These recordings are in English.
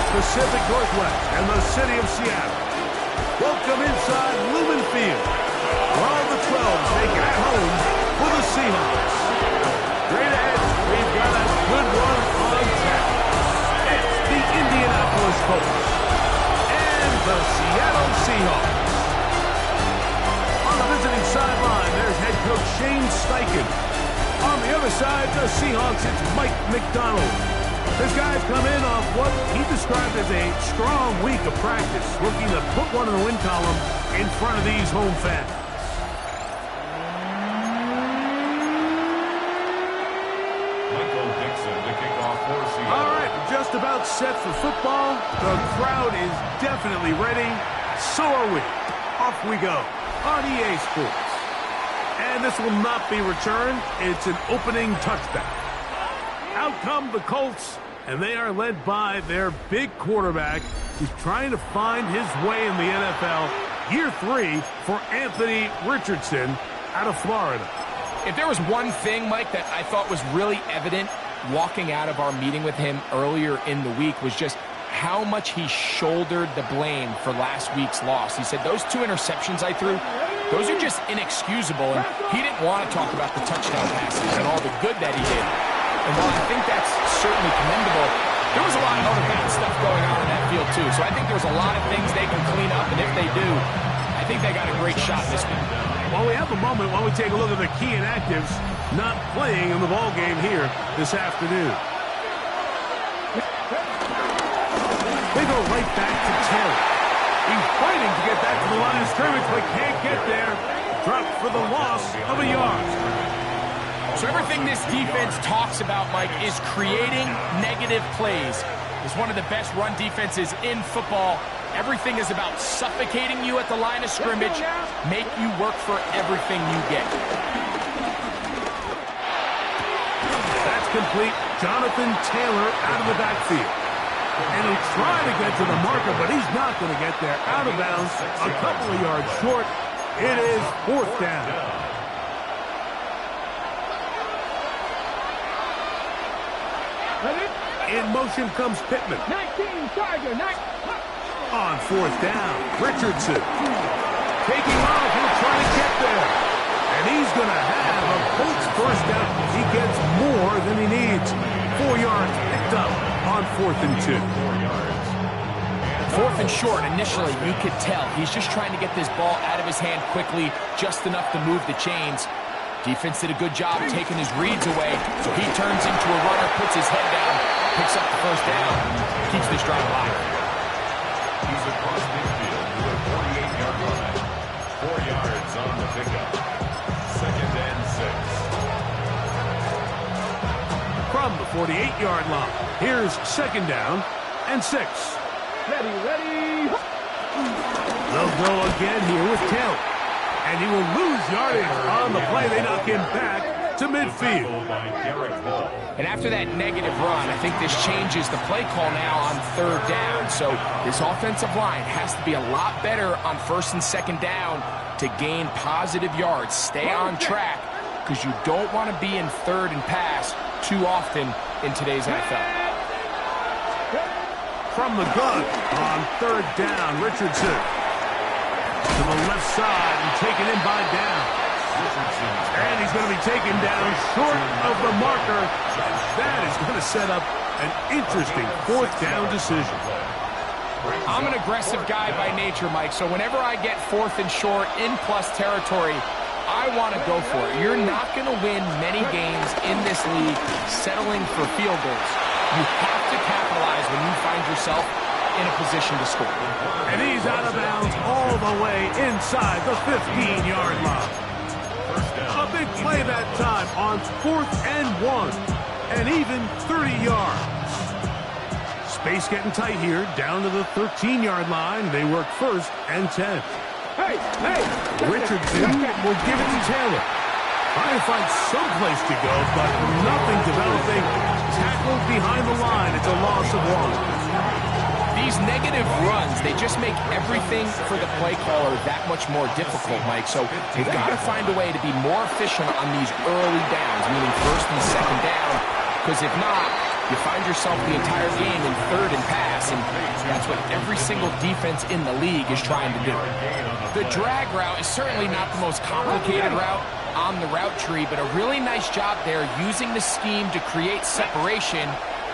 Pacific Northwest and the city of Seattle. Welcome inside Lumen Field, where all the 12s make it at home for the Seahawks. Straight ahead, we've got a good one on tap. It's the Indianapolis Colts and the Seattle Seahawks. On the visiting sideline, there's head coach Shane Steichen. On the other side, the Seahawks, it's Mike McDonald. This guy's come in off what he described as a strong week of practice, looking to put one in the win column in front of these home fans. All right, just about set for football. The crowd is definitely ready. So are we. Off we go on EA Sports. And this will not be returned. It's an opening touchback. Out come the Colts, and they are led by their big quarterback who's trying to find his way in the NFL. Year 3 for Anthony Richardson out of Florida. If there was one thing, Mike, that I thought was really evident walking out of our meeting with him earlier in the week was just how much he shouldered the blame for last week's loss. He said, those 2 interceptions I threw, those are just inexcusable, and he didn't want to talk about the touchdown passes and all the good that he did. And while I think that's certainly commendable, there was a lot of other bad stuff going on in that field, too. So I think there's a lot of things they can clean up, and if they do, I think they got a great shot this week. Well, we have a moment while we take a look at the key inactives not playing in the ball game here this afternoon. They go right back to Taylor. He's fighting to get back to the line of scrimmage, but can't get there. Dropped for the loss of a yard. So everything this defense talks about, Mike, is creating negative plays. It's one of the best run defenses in football. Everything is about suffocating you at the line of scrimmage, make you work for everything you get. That's complete. Jonathan Taylor out of the backfield. And he'll try to get to the marker, but he's not going to get there. Out of bounds, a couple of yards short. It is 4th down. In motion comes Pittman. 19, Charger, 19. On 4th down, Richardson. Taking off, he'll try to get there. And he's going to have a Colts first down. He gets more than he needs. 4 yards picked up on 4th and 2. 4th and short, initially, you could tell. He's just trying to get this ball out of his hand quickly, just enough to move the chains. Defense did a good job taking his reads away, so he turns into a runner, puts his head down, picks up the first down, keeps this drive alive. He's across midfield to the 48-yard line. 4 yards on the pickup. 2nd and 6. From the 48-yard line, here's 2nd down and 6. Ready, ready. They'll go again here with Taylor. And he will lose yardage on the play. They knock him back to midfield. And after that negative run, I think this changes the play call now on 3rd down. So this offensive line has to be a lot better on 1st and 2nd down to gain positive yards. Stay on track because you don't want to be in 3rd and pass too often in today's NFL. From the gun on 3rd down, Richardson. To the left side and taken in by down. And he's going to be taken down short of the marker. That is going to set up an interesting 4th down decision. I'm an aggressive guy by nature, Mike, so whenever I get 4th and short in plus territory, I want to go for it. You're not going to win many games in this league settling for field goals. You have to capitalize when you find yourself in a position to score. And he's out of bounds all the way inside the 15-yard line. A big play that time on 4th and 1, and even 30 yards. Space getting tight here, down to the 13-yard line. They work 1st and 10. Hey, hey. Richardson will give it to Taylor. Trying to find some place to go, but nothing developing. Tackled behind the line. It's a loss of 1. These negative runs, they just make everything for the play caller that much more difficult, Mike. So you've got to find a way to be more efficient on these early downs, meaning 1st and 2nd down, because if not, you find yourself the entire game in third and pass, and that's what every single defense in the league is trying to do. The drag route is certainly not the most complicated route on the route tree, but a really nice job there using the scheme to create separation.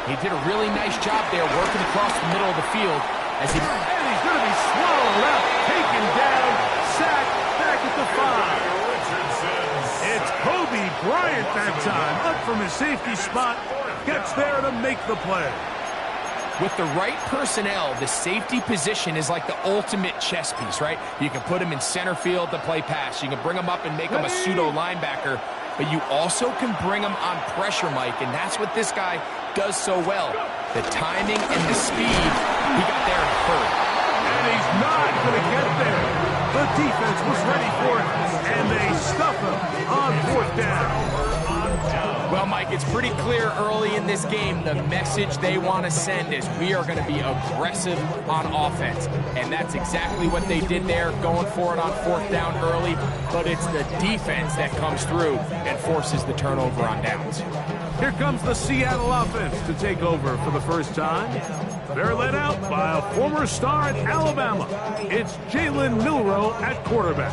He did a really nice job there working across the middle of the field. And he's going to be swallowed up, taken down, sacked, back at the 5. It's Kobe Bryant that time, up from his safety spot, gets there to make the play. With the right personnel, the safety position is like the ultimate chess piece, right? You can put him in center field to play pass. You can bring him up and make him a pseudo linebacker, but you also can bring him on pressure, Mike, and that's what this guy does so well. The timing and the speed, he got there in third. And he's not going to get there. The defense was ready for it, and they stuff him on 4th down. Well, Mike, it's pretty clear early in this game the message they want to send is we are going to be aggressive on offense. And that's exactly what they did there, going for it on 4th down early. But it's the defense that comes through and forces the turnover on downs. Here comes the Seattle offense to take over for the first time. They're led out by a former star at Alabama. It's Jalen Milroe at quarterback.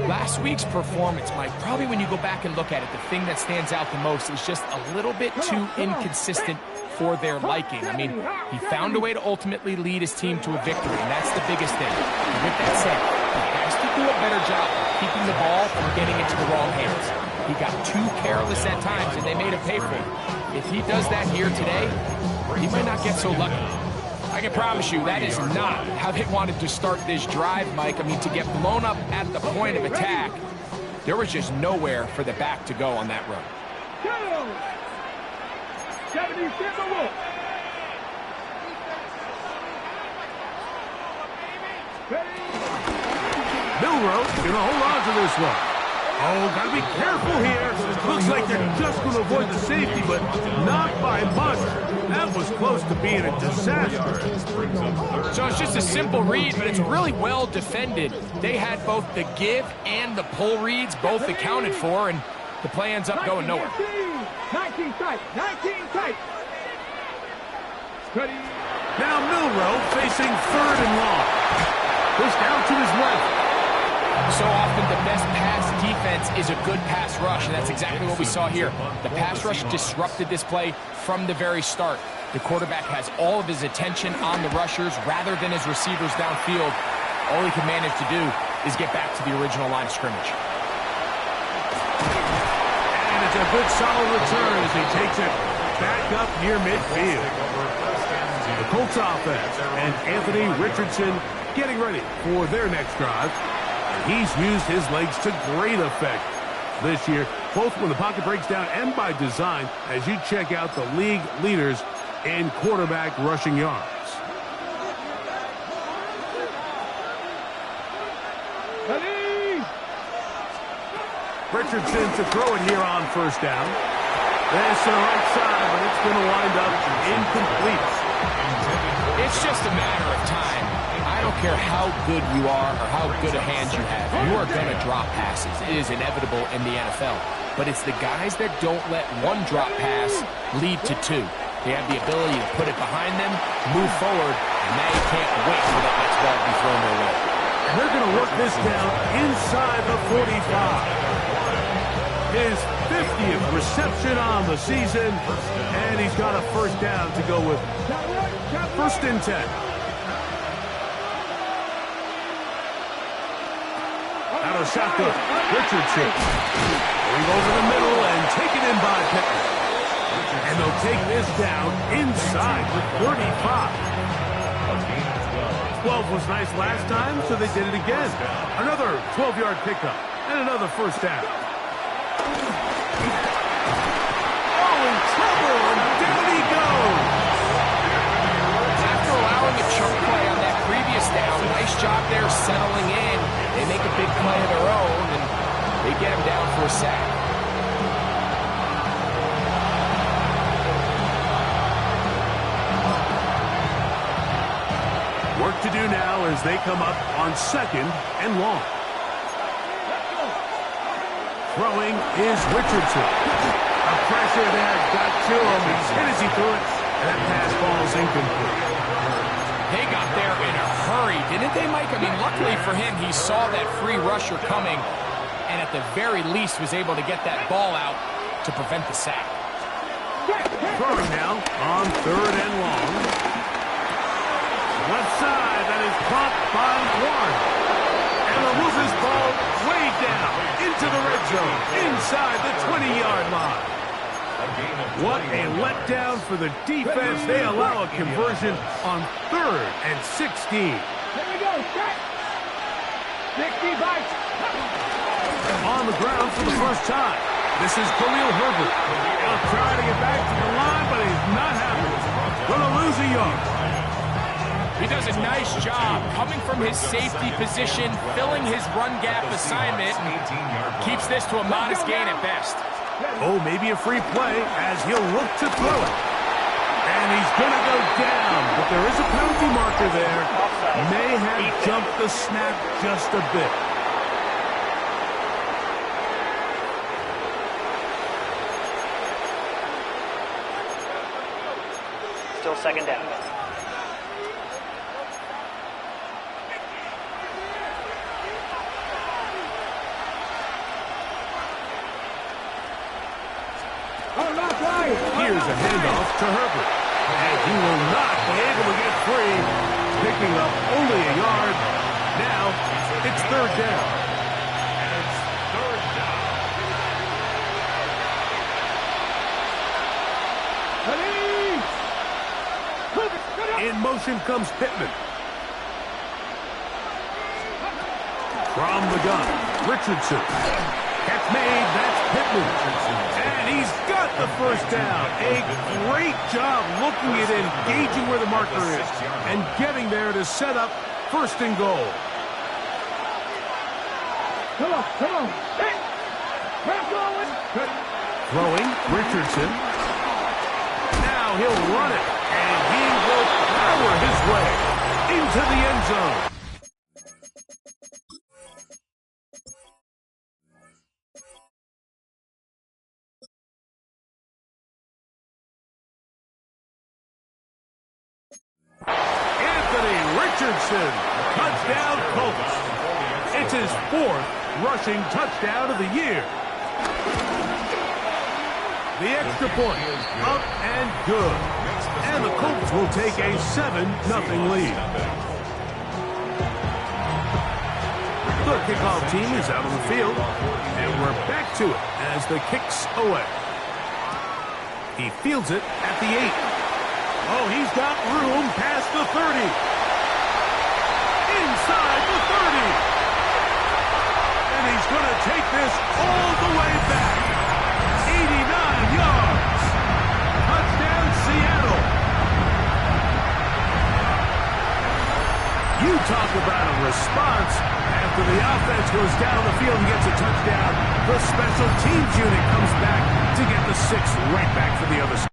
Last week's performance, Mike, probably when you go back and look at it, the thing that stands out the most is just a little bit too inconsistent for their liking. I mean, he found a way to ultimately lead his team to a victory, and that's the biggest thing. And with that said, he has to do a better job of keeping the ball from getting into the wrong hands. He got too careless at times, and they made him pay for it. If he does that here today, he might not get so lucky. I can promise you that is not how they wanted to start this drive, Mike. I mean, to get blown up at the point of attack, there was just nowhere for the back to go on that run. Milroe going to hold on to this one. Oh, got to be careful here. Looks like they're just going to avoid the safety, but not by much. That was close to being a disaster. So it's just a simple read, but it's really well defended. They had both the give and the pull reads both accounted for, and the play ends up going nowhere. 19 tight, 19 tight. Now Milroe facing 3rd and long. Goes down to his left. So often the best pass defense is a good pass rush, and that's exactly what we saw here. The pass rush disrupted this play from the very start. The quarterback has all of his attention on the rushers rather than his receivers downfield. All he can manage to do is get back to the original line of scrimmage. And it's a good solid return as he takes it back up near midfield. The Colts offense and Anthony Richardson getting ready for their next drive. He's used his legs to great effect this year, both when the pocket breaks down and by design, as you check out the league leaders in quarterback rushing yards. Richardson to throw it here on 1st down. There's to the right side, but it's going to wind up incomplete. It's just a matter of time. I don't care how good you are or how good a hand you have. You are going to drop passes. It is inevitable in the NFL. But it's the guys that don't let one drop pass lead to 2. They have the ability to put it behind them, move forward, and now you can't wait for that next ball to be thrown their way. And they're going to work this down inside the 45. His 50th reception on the season, and he's got a 1st down to go with 1st and 10. Out of shotgun, Richardson going over the middle and taken in by Pittman. And they'll take this down inside the 35. 12 was nice last time, so they did it again. Another 12-yard pickup and another 1st down. Oh, in trouble, and down he goes. After allowing a chunk play on that previous down, nice job there settling in. They make a big play of their own, and they get him down for a sack. Work to do now as they come up on 2nd and long. Throwing is Richardson. The pressure there got to him. He's hit as he threw it, and that pass ball's incomplete. They got there in a hurry, didn't they, Mike? I mean, luckily for him, he saw that free rusher coming, and at the very least was able to get that ball out to prevent the sack. Throwing now on 3rd and long. Left side, that is caught by Warren. And they'll move this ball way down into the red zone, inside the 20-yard line. What a letdown for the defense. They allow a conversion on 3rd and 16. Here we go, set. 60 bites. On the ground for the first time. This is Khalil Herbert. He'll try to get back to the line, but he's not happy. Going to lose a yard. He does a nice job coming from his safety position, filling his run gap assignment, keeps this to a modest gain at best. Oh, maybe a free play as he'll look to throw it. And he's going to go down, but there is a penalty marker there. May have jumped the snap just a bit. Still second down. Here's a handoff to Herbert. And he will not be able to get free. Picking up only a yard. Now, it's 3rd down. In motion comes Pittman. From the gun, Richardson. Catch made, that's Pittman. And he's got the first down. A great job looking at engaging where the marker is and getting there to set up 1st and goal. Come on, come on. Hey, we're going. Throwing, Richardson. Now he'll run it, and he will power his way into the end zone. Richardson, touchdown Colts. It's his 4th rushing touchdown of the year. The extra point, up and good. And the Colts will take a 7-0 lead. The kickoff team is out on the field, and we're back to it as the kick's away. He fields it at the 8. Oh, he's got room past the 30. Inside the 30. And he's going to take this all the way back. 89 yards. Touchdown, Seattle. You talk about a response. After the offense goes down the field and gets a touchdown, the special teams unit comes back to get the 6th right back for the other side.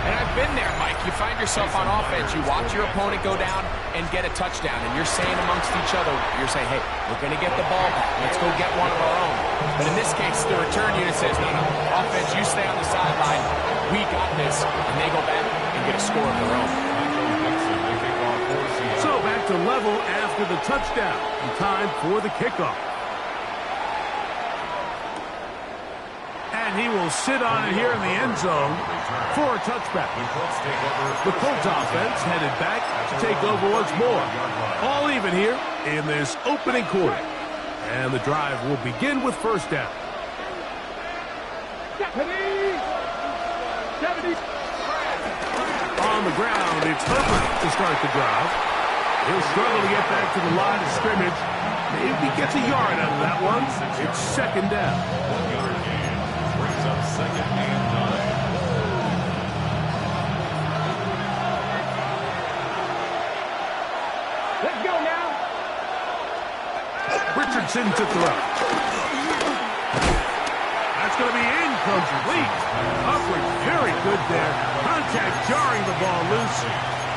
And I've been there, Mike. You find yourself on offense, you watch your opponent go down and get a touchdown, and you're saying amongst each other, you're saying, hey, we're going to get the ball back. Let's go get one of our own. But in this case, the return unit says, no, offense, you stay on the sideline. We got this. And they go back and get a score of their own. So back to level after the touchdown. And time for the kickoff. And he will sit on it here in the end zone for a touchback. The Colts offense headed back to take over once more. All even here in this opening quarter. And the drive will begin with 1st down. 70. On the ground, it's Herbert to start the drive. He'll struggle to get back to the line of scrimmage. Maybe he gets a yard out of that one. It's 2nd down. 1 yard gain brings up 2nd and 9. Let's go now. Richardson to throw. That's going to be incomplete. Upward, very good there. Contact jarring the ball loose.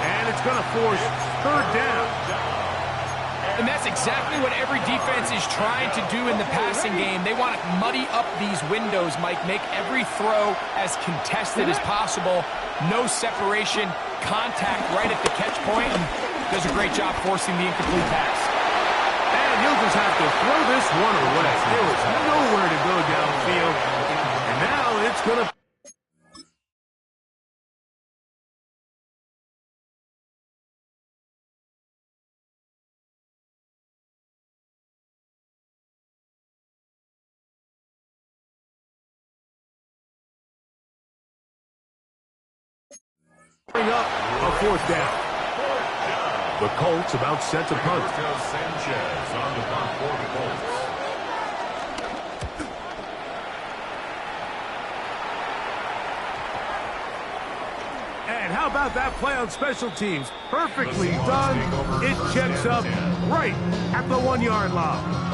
And it's going to force third down. And that's exactly what every defense is trying to do in the passing game. They want to muddy up these windows, Mike, make every throw as contested as possible. No separation, contact right at the catch point. Does a great job forcing the incomplete pass. And he'll just have to throw this one away. There was nowhere to go downfield. And now it's going to... bring up a fourth down. The Colts about set to punt. Sanchez on the punt for the Colts. And how about that play on special teams? Perfectly done. It checks up right at the 1 yard line.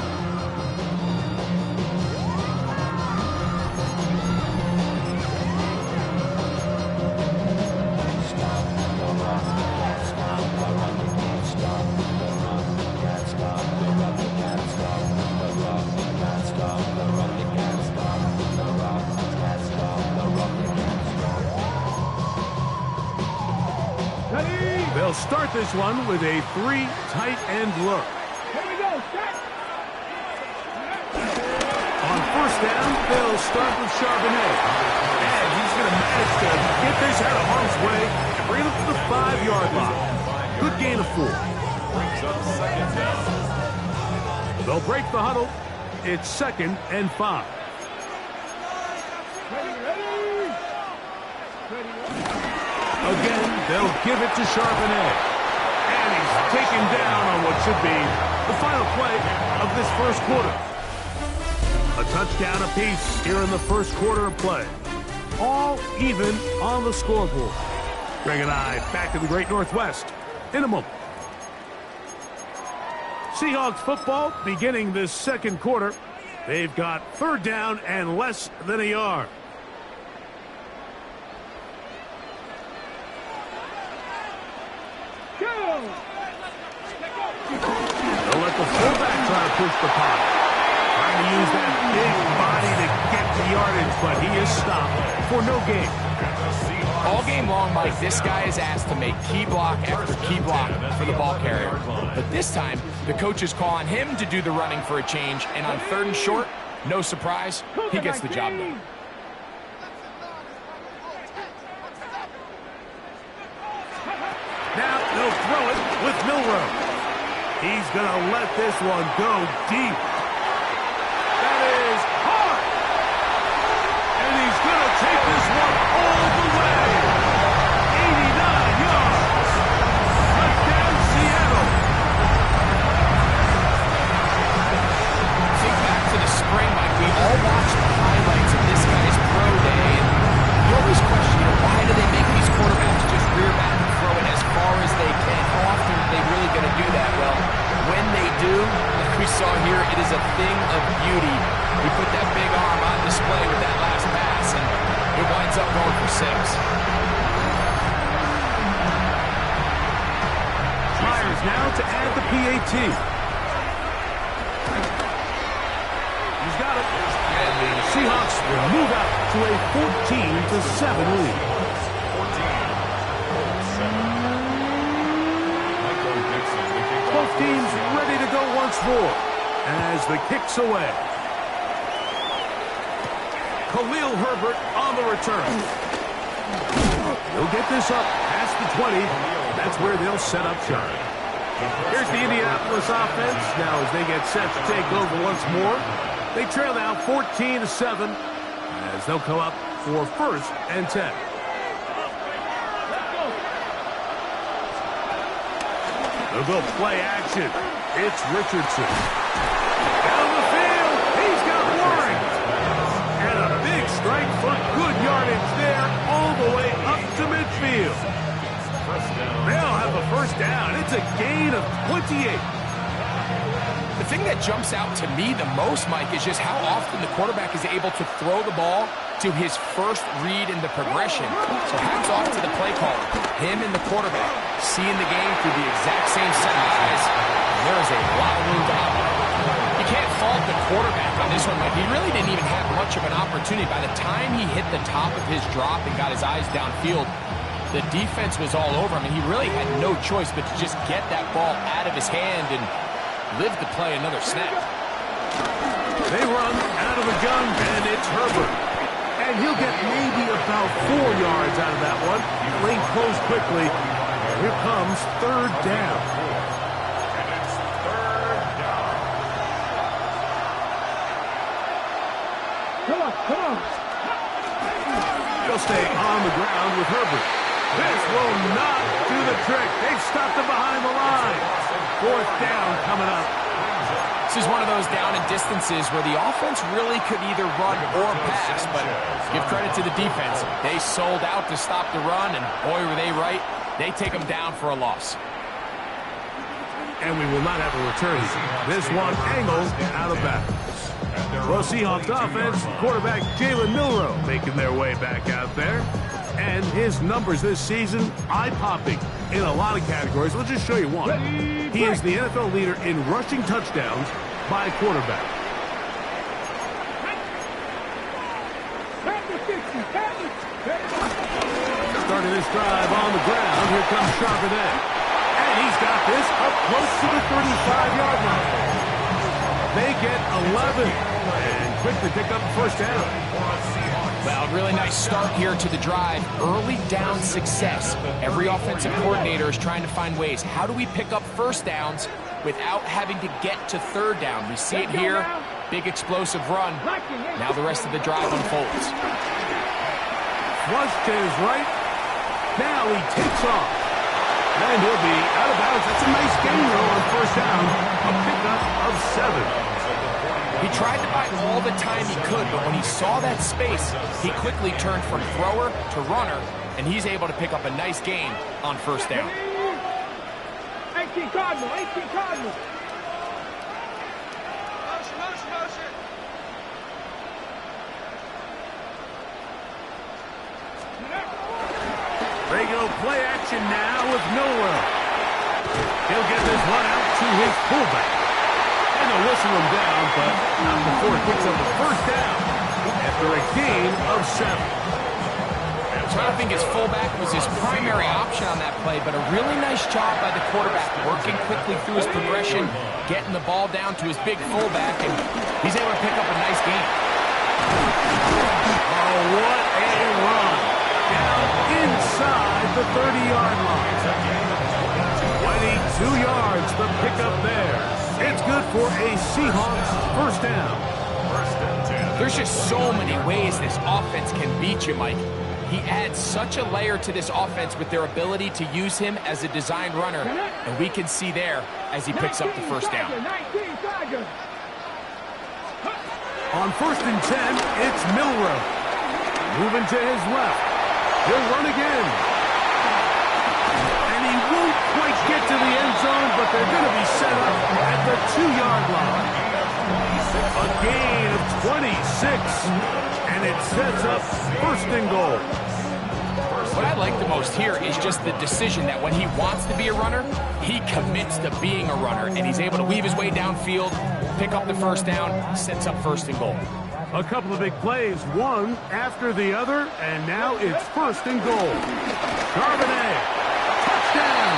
They'll start this one with a 3 tight end look. Here we go, set. On first down, they'll start with Charbonnet. And he's going to manage to get this out of harm's way and bring him to the 5 yard line. Good gain of 4. Brings up second down. They'll break the huddle. It's 2nd and 5. Again, they'll give it to Charbonnet. And he's taken down on what should be the final play of this first quarter. A touchdown apiece here in the first quarter of play. All even on the scoreboard. Greg and I back in the Great Northwest in a moment. Seahawks football beginning this second quarter. They've got third down and less than a yard. They'll let the fullback try to push the punt. Trying to use that big body to get the yardage, but he is stopped for no gain. All game long, Mike, this guy is asked to make key block after key block for the ball carrier. But this time, the coach is calling him to do the running for a change, and on 3rd and short, no surprise, he gets the job done. Now they'll throw it with Milroe. He's going to let this one go deep. That is hard. And he's going to take this one all the way. 89 yards. Touchdown, Seattle. Think back to the spring, Mike. We all watched the highlights of this guy's pro day, and you always question, why do they make these quarterbacks just rear back and throw it as far as they can? How often are they really going to do that? Well, when they do, like we saw here, it is a thing of beauty. He put that big arm on display with that last pass, and it winds up going for 6. Myers now to add the PAT. He's got it. And the Seahawks will move out to a 14-7 lead. Both teams ready to go once more as the kick's away. Khalil Herbert on the return. He'll get this up past the 20. That's where they'll set up shop. Here's the Indianapolis offense now as they get set to take over once more. They trail now 14-7 as they'll come up for 1st and 10. They'll go play action. It's Richardson. Down the field. He's got Warren. And a big strike for good yardage there all the way up to midfield. They'll have a first down. It's a gain of 28. The thing that jumps out to me the most, Mike, is just how often the quarterback is able to throw the ball to his first read in the progression. So hats off to the play caller. Him and the quarterback seeing the game through the exact same set of eyes. There is a lot of room to operate. You can't fault the quarterback on this one, Mike. He really didn't even have much of an opportunity. By the time he hit the top of his drop and got his eyes downfield, the defense was all over him, and he really had no choice but to just get that ball out of his hand and live to play another snap. They run out of the gun, and it's Herbert. And he'll get maybe about 4 yards out of that one. Lane closed quickly. Here comes third down. And it's third down. Come on. He'll stay on the ground with Herbert. This will not do the trick. They've stopped him behind the line. Fourth down coming up. This is one of those down and distances where the offense really could either run or pass, but give credit to the defense. They sold out to stop the run, and boy, were they right. They take them down for a loss. And we will not have a return. This one angled out of bounds. Well, Seahawks offense, quarterback Jalen Milroe making their way back out there. And his numbers this season, eye-popping in a lot of categories. We'll just show you one. He is the NFL leader in rushing touchdowns by quarterback. Starting this drive on the ground, here comes Charbonnet. And he's got this up close to the 35-yard line. They get 11 and quickly pick up the first down. Well, really nice start here to the drive. Early down success. Every offensive coordinator is trying to find ways. How do we pick up first downs without having to get to third down? We see it here. Big explosive run. Now the rest of the drive unfolds. Flush to his right. Now he takes off. And he'll be out of bounds. That's a nice gain, though, on first down. A pickup of 7. He tried to buy all the time he could, but when he saw that space, he quickly turned from thrower to runner, and he's able to pick up a nice gain on first down. 18 Cardinal. Motion. Regular play action now with Milroe. He'll get this one out to his fullback. And they'll whistle him down, but not before he picks up the first down after a gain of 7. So I think his fullback was his primary option on that play, but a really nice job by the quarterback working quickly through his progression, getting the ball down to his big fullback, and he's able to pick up a nice gain. Oh, what a run. Down inside the 30-yard line. 22 yards, the pickup there. It's good for a Seahawks first down. There's just so many ways this offense can beat you, Mike. He adds such a layer to this offense with their ability to use him as a design runner, and we can see there as he picks up the first down. On first and 10, it's Milroe. Moving to his left. He'll run again. And he won't quite get to the end zone, but they're going to be set up at the 2-yard line. A gain of 26, and it sets up first and goal. What I like the most here is just the decision that when he wants to be a runner, he commits to being a runner, and he's able to weave his way downfield, pick up the first down, sets up first and goal. A couple of big plays, one after the other, and now it's first and goal. Charbonnet, touchdown!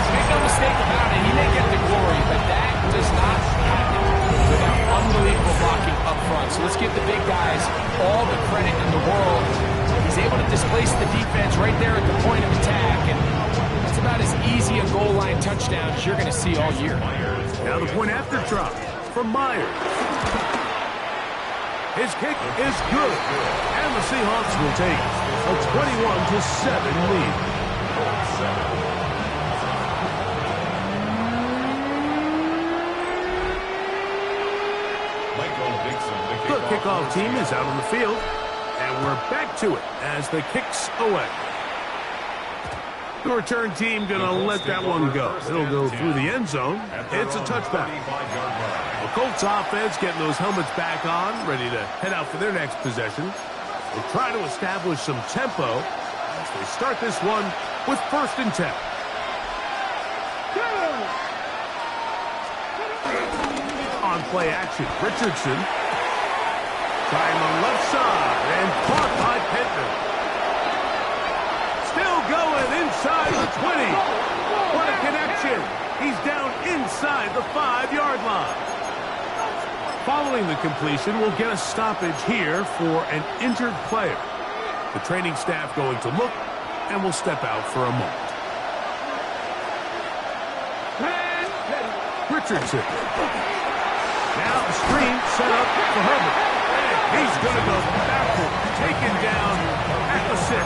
Make no mistake about it, he may get the glory, but that does not happen without unbelievable blocking up front. So let's give the big guys all the credit in the world. He's able to displace the defense right there at the point of attack, and that's about as easy a goal line touchdown as you're going to see all year. Now the point after drop from Myers. His kick is good, and the Seahawks will take a 21-7 lead. The kickoff team is out on the field, and we're back to it as the kick's away. The return team going to let that one go. It'll go through the end zone. It's a touchback. The Colts offense getting those helmets back on, ready to head out for their next possession. They'll try to establish some tempo as they start this one with 1st and 10. On play action, Richardson. Trying the left side and caught by Pittman. Still going inside the 20. What a connection. He's down inside the 5-yard line. Following the completion, we'll get a stoppage here for an injured player. The training staff going to look, and will step out for a moment. Richardson. Now a screen set up for Herbert. And he's going to go backward, taken down at the 6.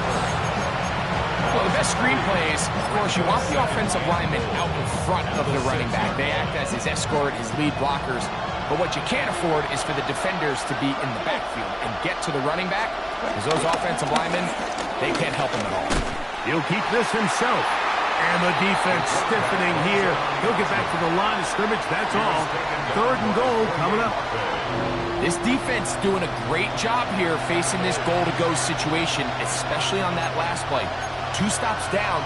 Well, the best screen plays, of course, you want the offensive lineman out in front of the running back. They act as his escort, his lead blockers. But what you can't afford is for the defenders to be in the backfield and get to the running back, because those offensive linemen, they can't help him at all. He'll keep this himself. And the defense stiffening here. He'll get back to the line of scrimmage, that's all. 3rd and goal coming up. This defense doing a great job here facing this goal-to-go situation, especially on that last play. 2 stops down,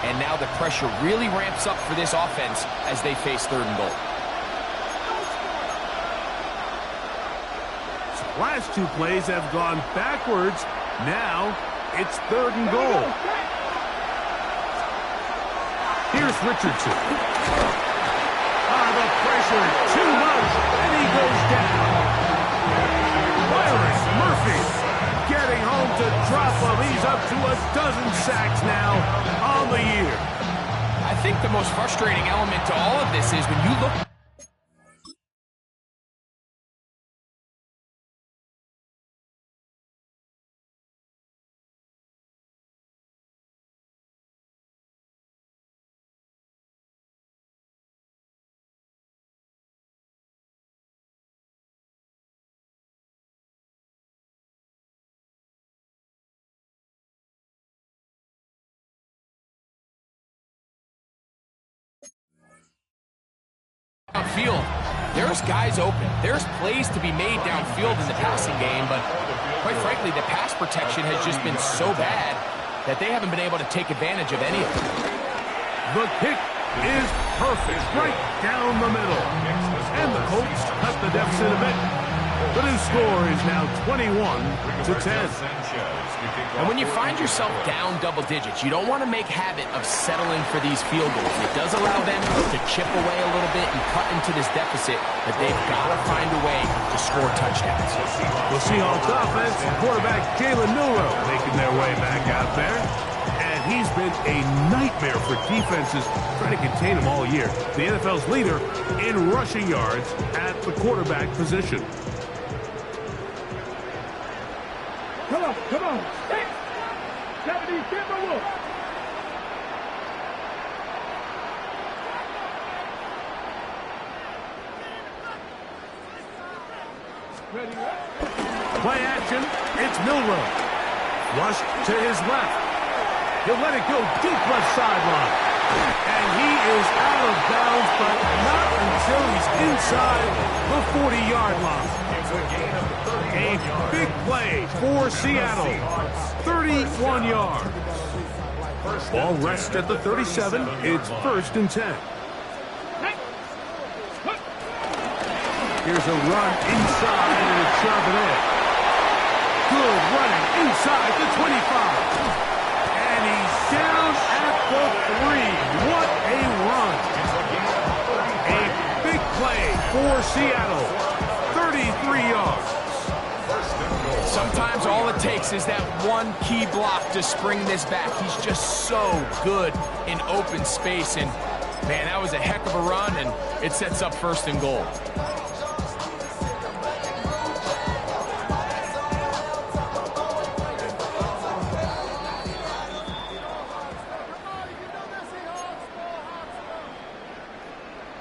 and now the pressure really ramps up for this offense as they face 3rd and goal. Last 2 plays have gone backwards. Now it's 3rd and goal. Here's Richardson. The pressure too much, and he goes down. Byron Murphy getting home to drop him. He's up to a dozen sacks now on the year. I think the most frustrating element to all of this is when you look. Downfield, there's guys open. There's plays to be made downfield in the passing game, but quite frankly, the pass protection has just been so bad that they haven't been able to take advantage of any of it. The kick is perfect, right down the middle. And the Colts cut the deficit a bit. The new score is now 21-10. And when you find yourself down double digits, you don't want to make habit of settling for these field goals. It does allow them to chip away a little bit and cut into this deficit, but they've got to find a way to score touchdowns. The Seahawks offense, quarterback Jalen Milroe making their way back out there. And he's been a nightmare for defenses trying to contain him all year. The NFL's leader in rushing yards at the quarterback position. Come on. Hey! 70, Timberwolves. Ready? Play action. It's Milroe. Flush to his left. He'll let it go deep left sideline. And he is out of bounds, but not until he's inside the 40-yard line. A big play for Seattle. 31 yards. Ball rests at the 37. It's 1st and 10. Here's a run inside, and it's shoved in. Good running inside the 25. And he's down at the 3. What a run. A big play for Seattle. 33 yards. Sometimes all it takes is that one key block to spring this back. He's just so good in open space. And, man, that was a heck of a run, and it sets up 1st and goal.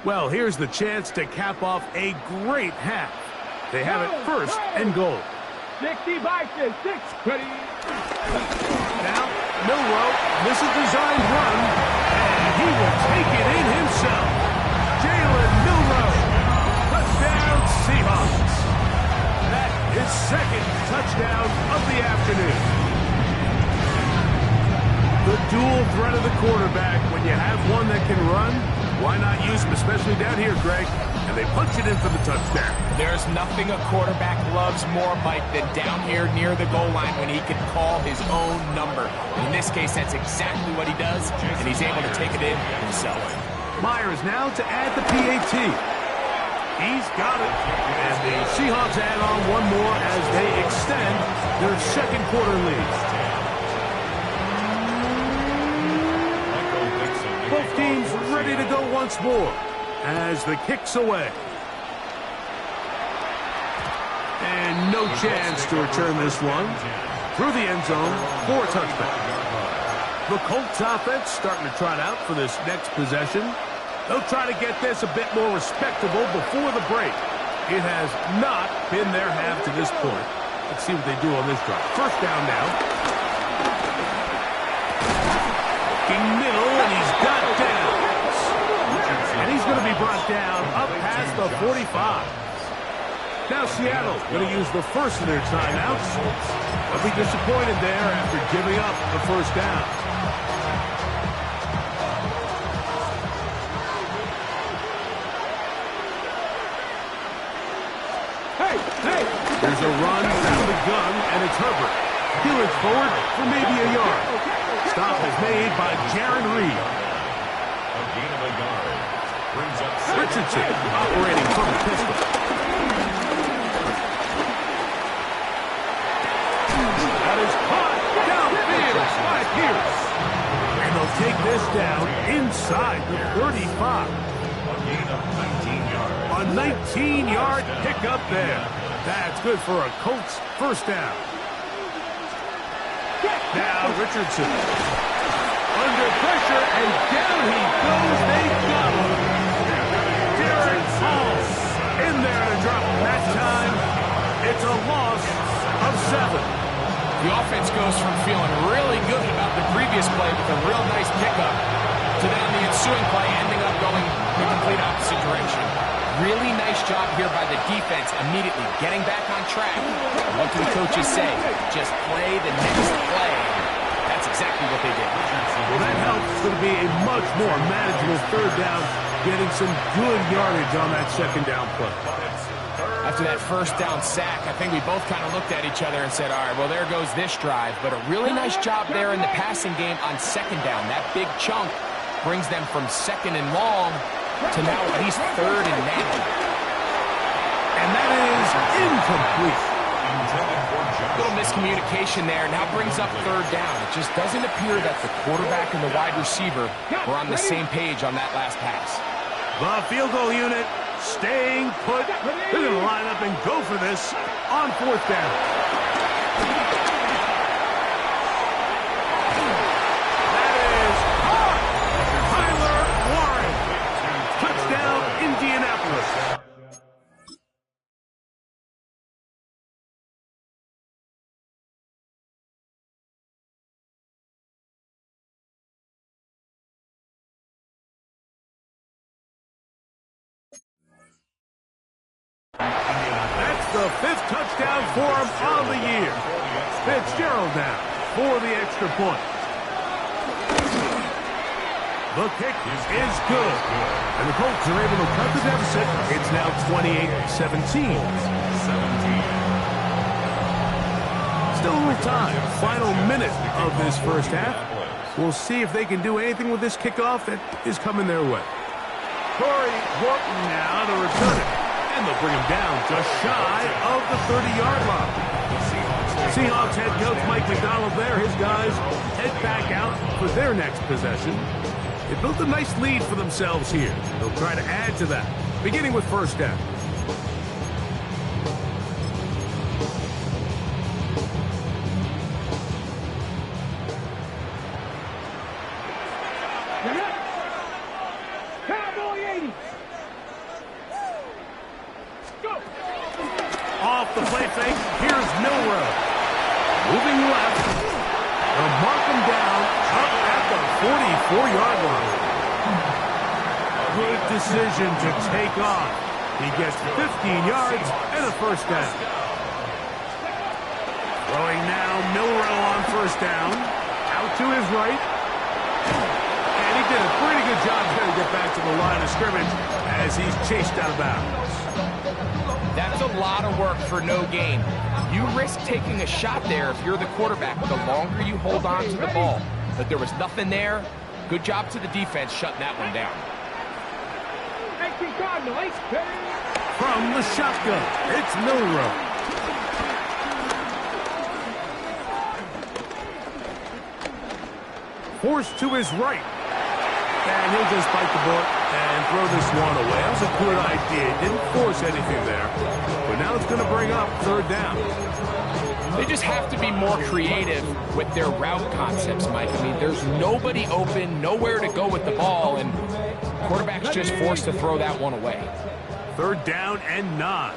Well, here's the chance to cap off a great half. They have it 1st and goal. 60 Vikings, 6. Ready? Now, Milroe. This is designed run, and he will take it in himself. Jalen Milroe. Touchdown, Seahawks. That is second touchdown of the afternoon. The dual threat of the quarterback. When you have one that can run, why not use him, especially down here, Greg? And they punch it in for the touchdown. There's nothing a quarterback loves more, Mike, than down here near the goal line when he can call his own number. In this case, that's exactly what he does, and he's able to take it in himself. Myers now to add the PAT. He's got it. And the Seahawks add on one more as they extend their second quarter lead. Both teams ready to go once more as the kick's away. And no chance to return this one through the end zone for a touchback. The Colts offense starting to trot out for this next possession. They'll try to get this a bit more respectable before the break. It has not been their half to this point. Let's see what they do on this drive. First down now. Looking middle, and he's got down. And he's going to be brought down up past the 45. Now Seattle going to use the first of their timeouts. They'll be disappointed there after giving up the first down. There's a run down the gun, and it's Herbert. Healing forward for maybe a yard. Stop is made by Jaron Reed. Richardson operating from the pistol. That is caught downfield by Pierce. And they'll take this down inside the 35. A gain of 19 yards. A 19-yard pickup there. That's good for a Colts first down. Now Richardson. Under pressure, and down he goes. They got him. Derek Hall in there to drop him. That time, it's a loss of 7. The offense goes from feeling really good about the previous play with a real nice pickup to then the ensuing play ending up going the complete opposite direction. Really nice job here by the defense immediately getting back on track. What do the coaches say? Just play the next play. That's exactly what they did. Well, that helps. It's going to be a much more manageable third down, getting some good yardage on that second down play. After that first down sack, I think we both kind of looked at each other and said, all right, well, there goes this drive. But a really nice job there in the passing game on second down. That big chunk brings them from second and long to now at least third and now. And that is incomplete. Little miscommunication there. Now brings up third down. It just doesn't appear that the quarterback and the wide receiver were on the same page on that last pass. The field goal unit staying put. They're going to line up and go for this on fourth down. That is caught. Tyler Warren. Touchdown, Indianapolis. That's the 5th touchdown for him on the year. Fitzgerald now for the extra point. The kick is good. And the Colts are able to cut the deficit. It's now 28-17. Still a little time. Final minute of this first half. We'll see if they can do anything with this kickoff that is coming their way. Corey Horton now to return it. And they'll bring him down just shy of the 30-yard line. Seahawks head coach Mike McDonald there. His guys head back out for their next possession. They built a nice lead for themselves here. They'll try to add to that, beginning with first down. Off the play fake, here's Milroe. Moving left. They'll mark him down up at the 44-yard line. Good decision to take off. He gets 15 yards and a first down. Throwing now, Milrow on first down. Out to his right. And he did a pretty good job trying to get back to the line of scrimmage as he's chased out of bounds. That's a lot of work for no gain. You risk taking a shot there if you're the quarterback the longer you hold on to the ball. But there was nothing there. Good job to the defense shutting that one down. From the shotgun, it's Milrow. Forced to his right. And he'll just bite the bullet and throw this one away. That was a good idea. Didn't force anything there. But now it's going to bring up third down. They just have to be more creative with their route concepts, Mike. I mean, there's nobody open, nowhere to go with the ball, and quarterback's just forced to throw that one away. Third down and 9.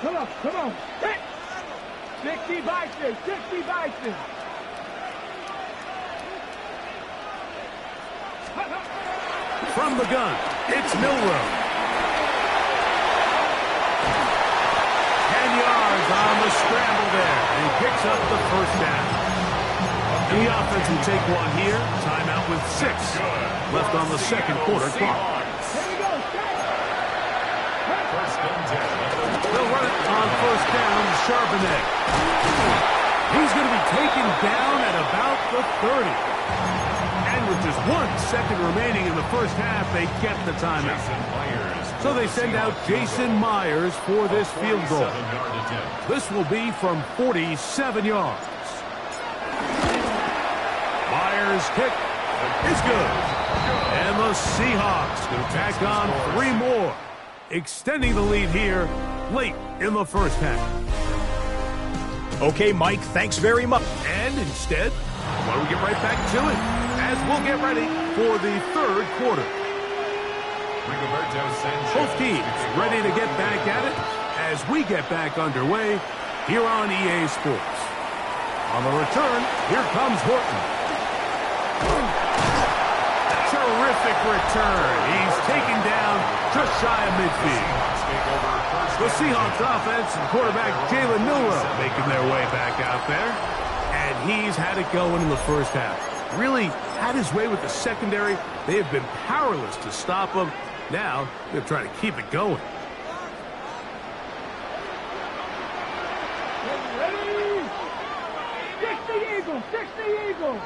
Come on. Hit. 60 Bison. From the gun, it's Milrow. 10 yards on the scramble there. And he picks up the first down. And the offense will take one here. Timeout with 6 left on the second quarter clock. They'll run it on first down to Charbonnet. He's going to be taken down at about the 30. And with just 1 second remaining in the first half, they get the timeout. So they send out Jason Myers for this field goal. This will be from 47 yards. Myers' kick is good. And the Seahawks will tack on 3 more, extending the lead here late in the first half. Okay, Mike, thanks very much. And instead, why don't we get right back to it as we'll get ready for the third quarter. Both teams ready to get back at it as we get back underway here on EA Sports. On the return, here comes Horton. Terrific return. He's taken down just shy of midfield. The Seahawks offense and quarterback Jalen Milrow making their way back out there. And he's had it going in the first half. Really had his way with the secondary. They have been powerless to stop him. Now they're trying to keep it going. Ready? 60 Eagles.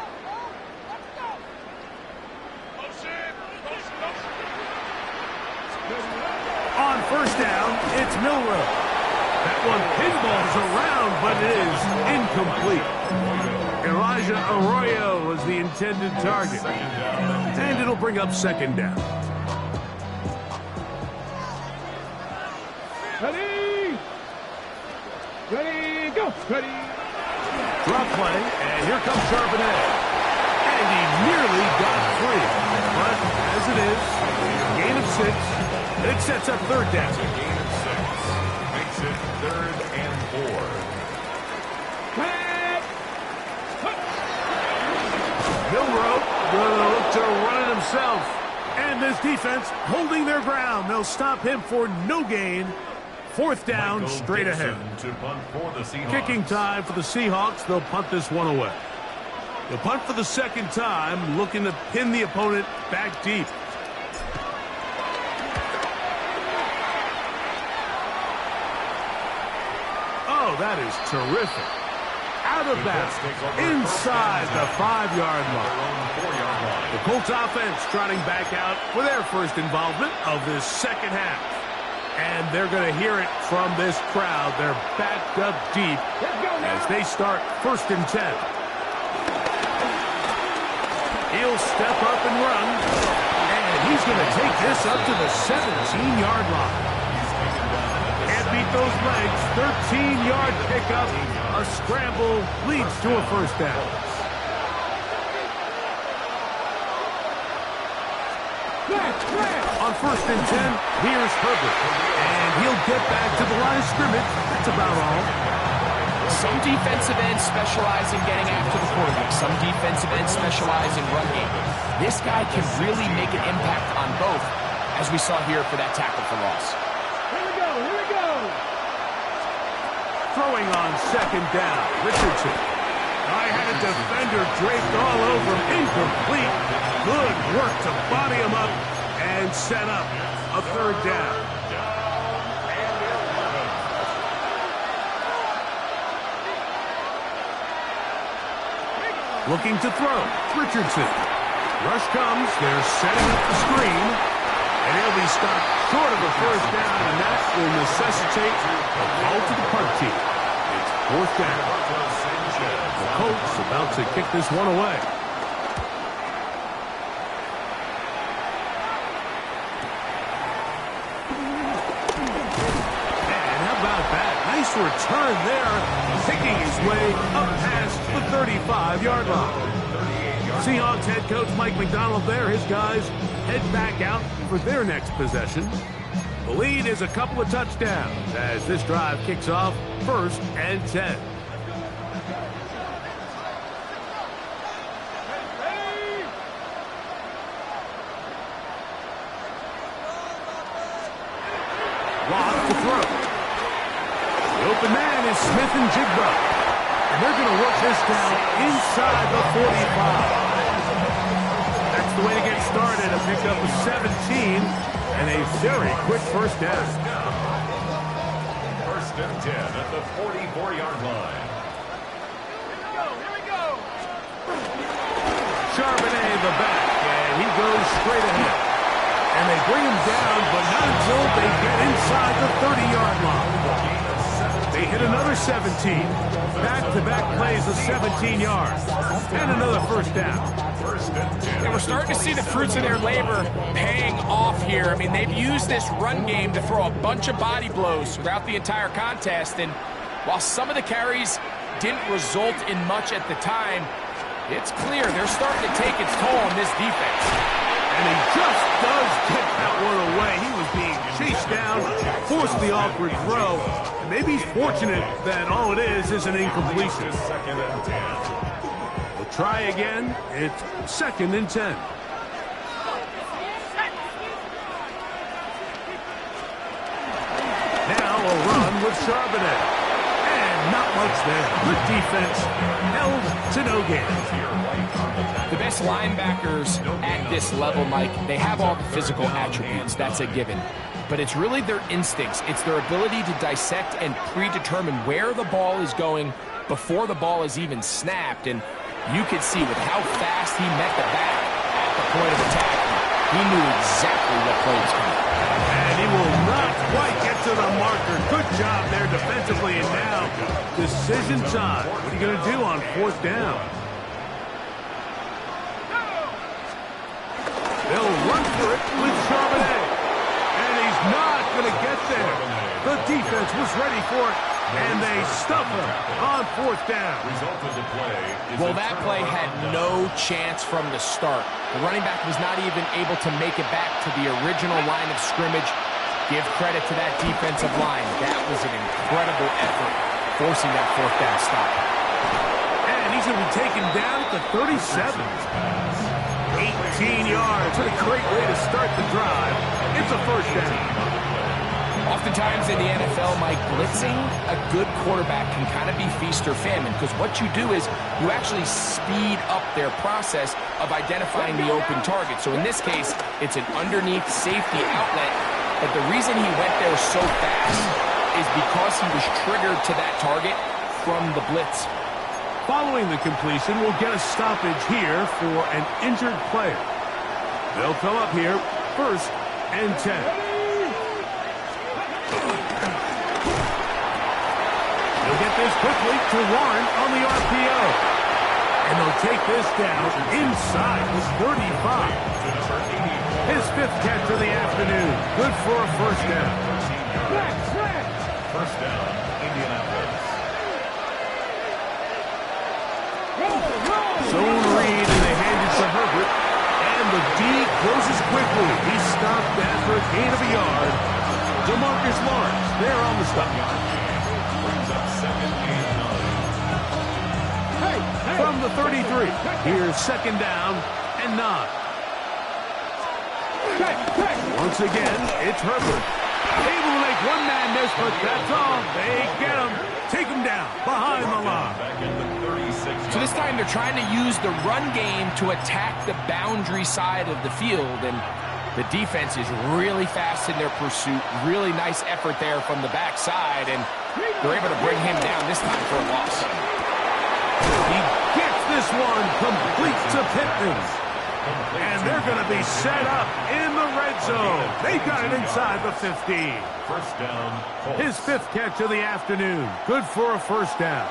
On first down, it's Milrow. That one pinballs around, but it is incomplete. Elijah Arroyo was the intended target. And it'll bring up second down. Ready, go. Ready. Drop play, and here comes Charbonnet. And he nearly got free. But as it is, gain of 6, it sets up third down. Gain of 6 makes it 3rd and 4. Milrow gonna look to run it himself. And this defense holding their ground. They'll stop him for no gain. Fourth down, straight ahead. To punt for the Seahawks. Kicking time for the Seahawks. They'll punt this one away. They'll punt for the second time, looking to pin the opponent back deep. Oh, that is terrific. Out of bounds, inside the 5-yard line. The Colts offense trotting back out for their first involvement of this second half. And they're going to hear it from this crowd. They're backed up deep as they start 1st and 10. He'll step up and run. And he's going to take this up to the 17-yard line. Can't beat those legs. 13-yard pickup. A scramble leads to a first down. On 1st and 10, here's Herbert. And he'll get back to the line of scrimmage. That's about all. Some defensive ends specialize in getting after the quarterback. Some defensive ends specialize in run game. This guy can really make an impact on both, as we saw here for that tackle for loss. Here we go, here we go. Throwing on second down, Richardson. I had a defender draped all over him, incomplete. Good work to body him up and set up a third down. Looking to throw, Richardson. Rush comes, they're setting up the screen, and he'll be stopped short of a first down, and that will necessitate a call to the punt team. It's fourth down. The Colts about to kick this one away. And how about that? Nice return there, picking his way up past the 35-yard line. Seahawks head coach Mike McDonald there. His guys head back out for their next possession. The lead is a couple of touchdowns as this drive kicks off 1st and 10. Watt to throw. The open man is Smith and Jigba. And they're going to work this down inside the 45. That's the way to get started. A pickup of 17 and a very quick first down. 1st and 10 at the 44-yard line. Here we go. Charbonnet the back, and he goes straight ahead. And they bring him down, but not until they get inside the 30-yard line. They hit another 17. Back-to-back plays of 17 yards. And another first down. And we're starting to see the fruits of their labor paying off here. I mean, they've used this run game to throw a bunch of body blows throughout the entire contest. And while some of the carries didn't result in much at the time, it's clear they're starting to take its toll on this defense. And he just does get that one away. He was being chased down, forced the awkward throw. And maybe he's fortunate that all it is an incompletion. We'll try again. It's 2nd and 10. Now a run with Charbonnet. And not much there. Good defense. Held to no gain. The best linebackers at this level, Mike, they have all the physical attributes. That's a given. But it's really their instincts. It's their ability to dissect and predetermine where the ball is going before the ball is even snapped. And you could see with how fast he met the back at the point of attack, he knew exactly what play was coming. And he will not quite get to the marker. Good job there defensively. And now, decision time. What are you going to do on 4th down? They'll run for it with Charbonnet. And he's not going to get there. The defense was ready for it, and they stuff him on 4th down. Well, that play had no chance from the start. The running back was not even able to make it back to the original line of scrimmage. Give credit to that defensive line. That was an incredible effort, forcing that 4th down stop. And he's going to be taken down at the 37. 18 yards. What a great way to start the drive. It's a first down. Oftentimes in the NFL, Mike, blitzing a good quarterback can kind of be feast or famine, because what you do is you actually speed up their process of identifying the open target. So in this case, it's an underneath safety outlet, but the reason he went there so fast is because he was triggered to that target from the blitz. Following the completion, we'll get a stoppage here for an injured player. They'll come up here, 1st and 10. They'll get this quickly to Warren on the RPO. And they'll take this down inside the 35. His 5th catch of the afternoon. Good for a first down. First down, Indianapolis. Zone read, and they hand it to Herbert. And the D closes quickly. He's stopped after a gain of a yard. DeMarcus Lawrence there on the stop. second and 9. From the 33, here's second down and 9. Once again, it's Herbert. Able to make one man miss, but that's all. They get him. Take him down behind the line. Back in the 36. So this time they're trying to use the run game to attack the boundary side of the field, and the defense is really fast in their pursuit. Really nice effort there from the backside, and they're able to bring him down this time for a loss. He gets this one complete to Pittman. And they're going to be set up in the red zone. They got it inside the 15. First down. Colts. His 5th catch of the afternoon. Good for a first down.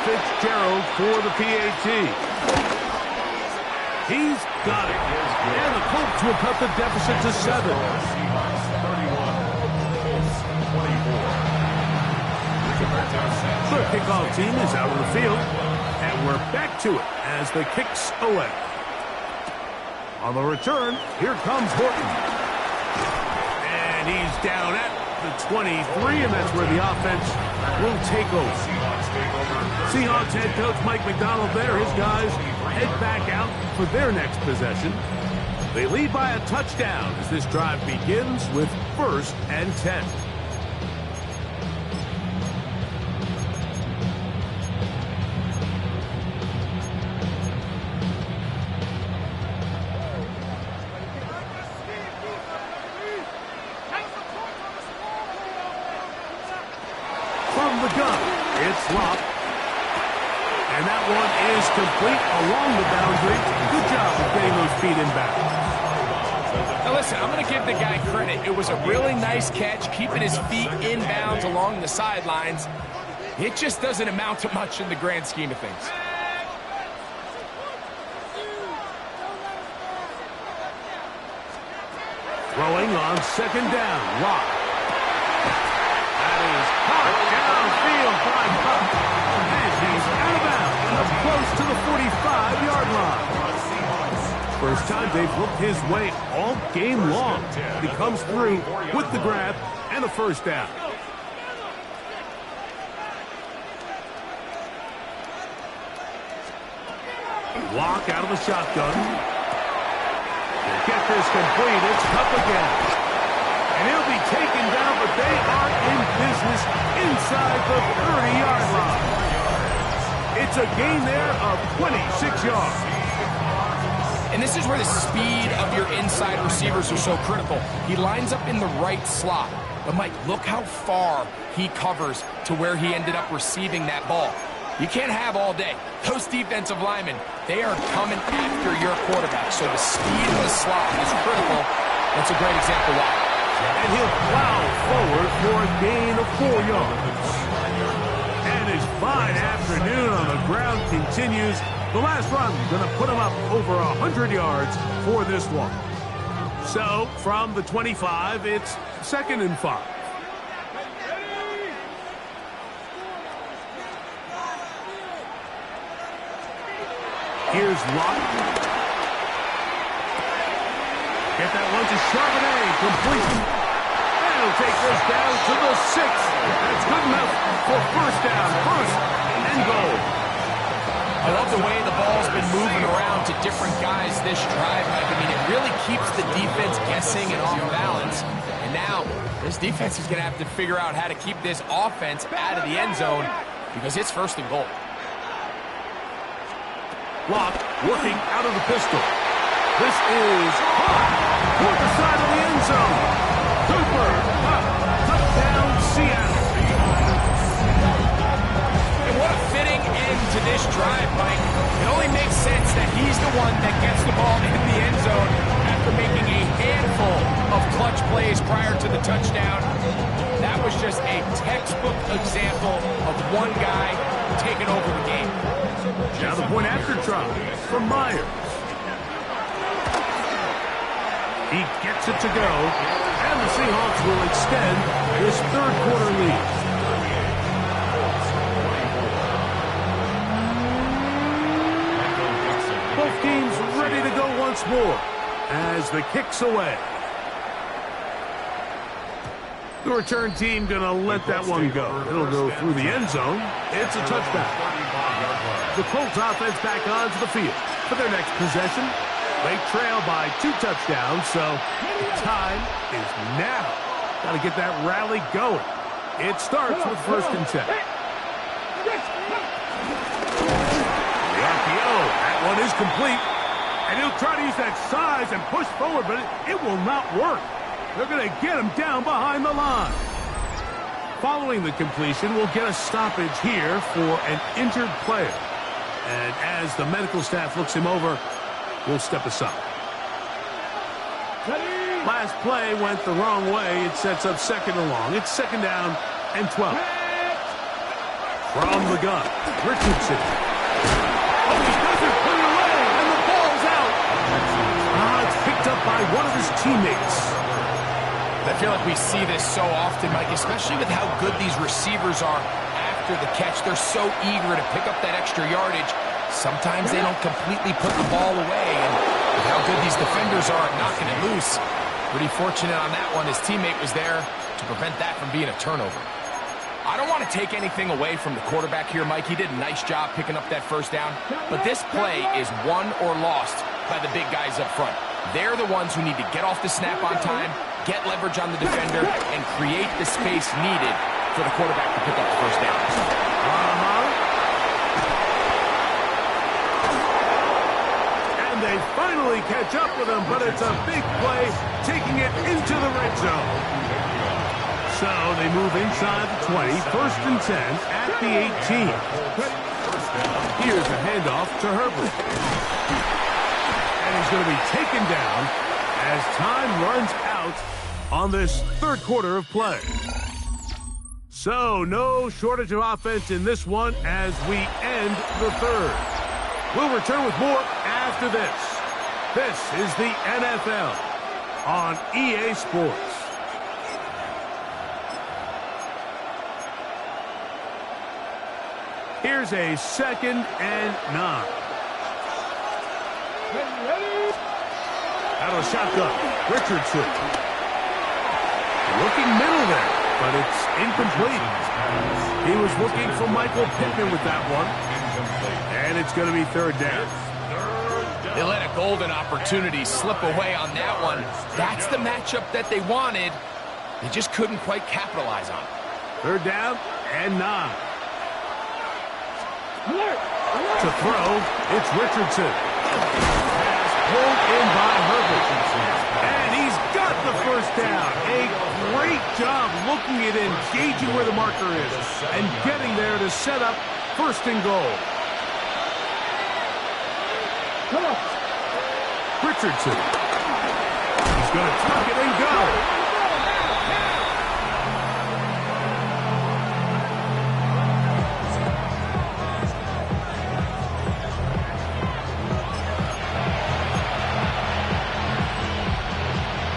Fitzgerald for the PAT. He's got it. And the Colts will cut the deficit to 7. Seahawks 31, Colts 24. The kickoff team is out on the field, and we're back to it as the kicks away. On the return, here comes Horton. And he's down at the 23, and that's where the offense will take over. Seahawks head coach Mike McDonald there. His guys head back out for their next possession. They lead by a touchdown as this drive begins with 1st and 10. From the gun, it's Locke. And that one is complete along the boundary. Good job of getting those feet in bounds. Now listen, I'm going to give the guy credit. It was a really nice catch, keeping his feet in bounds along the sidelines. It just doesn't amount to much in the grand scheme of things. Throwing on second down, Locke. That is caught downfield by Buck. And he's out of bounds, close to the 45-yard line. First time they've looked his way all game long. He comes through with the grab and a first down. Locke out of the shotgun. Get this complete. It's Cup again. And he'll be taken down, but they are in business inside the 30-yard line. It's a gain there of 26 yards. And this is where the speed of your inside receivers are so critical. He lines up in the right slot. But, Mike, look how far he covers to where he ended up receiving that ball. You can't have all day. Those defensive linemen, they are coming after your quarterback. So the speed of the slot is critical. That's a great example why. And he'll plow forward for a gain of 4 yards. And his fine afternoon on the ground continues. The last run going to put him up over 100 yards for this one. So from the 25, it's 2nd and 5. Here's Locke. Get that one to Charbonnet. Complete. And he'll take this down to the 6. That's good enough for first down. First and goal. I love the way the ball's been moving around to different guys this drive, Mike. I mean, it really keeps the defense guessing and off balance. And now this defense is going to have to figure out how to keep this offense out of the end zone because it's 1st and goal. Locke working out of the pistol. This is hot toward the side of the end zone. Cooper, touchdown Seattle. And what a fitting end to this drive, Mike. It only makes sense that he's the one that gets the ball in the end zone after making a handful of clutch plays prior to the touchdown. That was just a textbook example of one guy taking over the game. Now the point after try from Myers. He gets it to go, and the Seahawks will extend this third quarter lead. Both teams ready to go once more as the kick's away. The return team going to let that one go. It'll go through the end zone. It's a touchback. The Colts offense back onto the field for their next possession. They trail by 2 touchdowns, so the time is now. Got to get that rally going. It starts with 1st and 10. The RPO, that one is complete. And he'll try to use that size and push forward, but it will not work. They're going to get him down behind the line. Following the completion, we'll get a stoppage here for an injured player. And as the medical staff looks him over, we'll step aside. Last play went the wrong way. It sets up 2nd and long. It's 2nd down and 12. From the gun, Richardson. Oh, he doesn't put it away, and the ball's out. It's picked up by one of his teammates. I feel like we see this so often, Mike, especially with how good these receivers are after the catch. They're so eager to pick up that extra yardage. Sometimes they don't completely put the ball away, and with how good these defenders are at knocking it loose, pretty fortunate on that one. His teammate was there to prevent that from being a turnover. I don't want to take anything away from the quarterback here, Mike. He did a nice job picking up that 1st down, but this play is won or lost by the big guys up front. They're the ones who need to get off the snap on time, get leverage on the defender, and create the space needed for the quarterback to pick up the 1st down. And they finally catch up with him, but it's a big play, taking it into the red zone. So they move inside the 20, 1st and 10 at the 18. Here's a handoff to Herbert. And he's going to be taken down as time runs out on this 3rd quarter of play. So no shortage of offense in this one as we end the 3rd. We'll return with more after this. This is the NFL on EA Sports. Here's a 2nd and 9. Out of shotgun, Richardson. Looking middle there, but it's incomplete. He was looking for Michael Pittman with that one. And it's going to be 3rd down. They let a golden opportunity slip away on that one. That's the matchup that they wanted. They just couldn't quite capitalize on it. 3rd down and 9. To throw, it's Richardson. Pass pulled in by Herbert. And he's got the 1st down. A great job looking at engaging where the marker is and getting there to set up 1st and goal. Come on. Richardson. He's going to tuck it and go.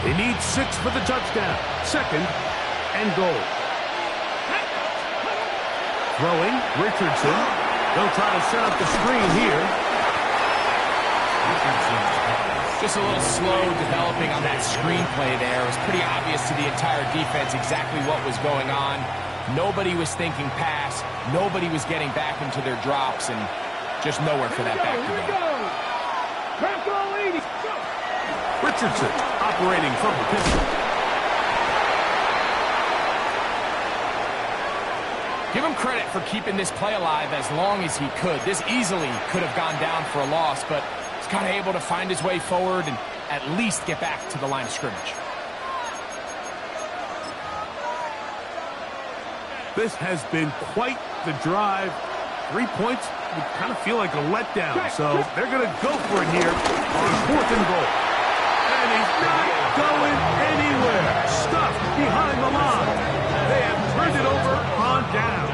They need 6 for the touchdown. 2nd and goal. Throwing, Richardson. They'll try to set up the screen here. Just a little slow developing on that screenplay there. It was pretty obvious to the entire defense exactly what was going on. Nobody was thinking pass. Nobody was getting back into their drops, and just nowhere for that back to go. Richardson operating from the pistol. Give him credit for keeping this play alive as long as he could. This easily could have gone down for a loss, but he's kind of able to find his way forward and at least get back to the line of scrimmage. This has been quite the drive. 3 points would kind of feel like a letdown, so they're going to go for it here on 4th and goal. And he's not going anywhere. Stuffed behind the line. They have turned it over on down.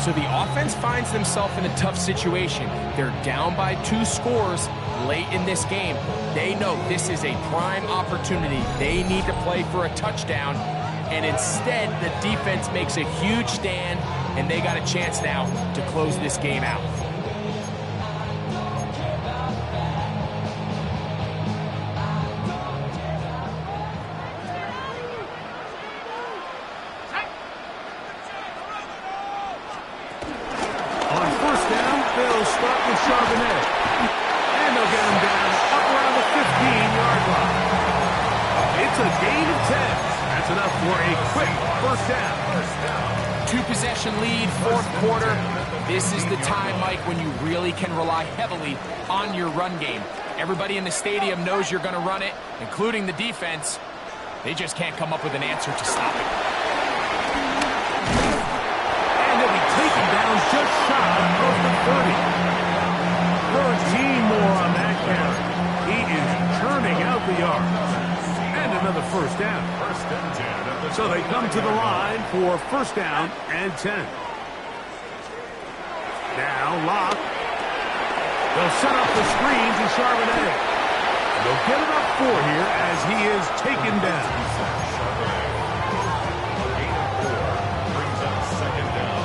So the offense finds themselves in a tough situation. They're down by 2 scores late in this game. They know this is a prime opportunity. They need to play for a touchdown. And instead, the defense makes a huge stand, and they got a chance now to close this game out. On first down, they'll start with Charbonnet. And they'll get him down up around the 15-yard line. It's a gain of 10. That's enough for a quick first down. 2-possession lead, 4th quarter. This is the time, Mike, when you really can rely heavily on your run game. Everybody in the stadium knows you're going to run it, including the defense. They just can't come up with an answer to stop it. And they'll be taken down just shy of the 30. 13 more on that count. He is turning out the yards. And another first down. So they come to the line for first down and 10. Now Locke. They'll set up the screen to Charbonnet. They'll get it up 4 here as he is taken down. Brings up second down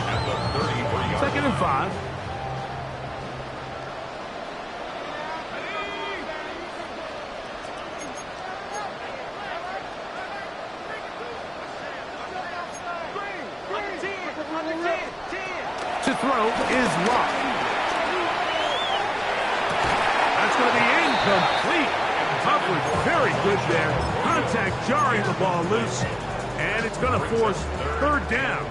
at the 33-yard. Second and 5. To throw is Locke. That's going to be incomplete. Coverage very good there. Contact jarring the ball loose. And it's going to force third down.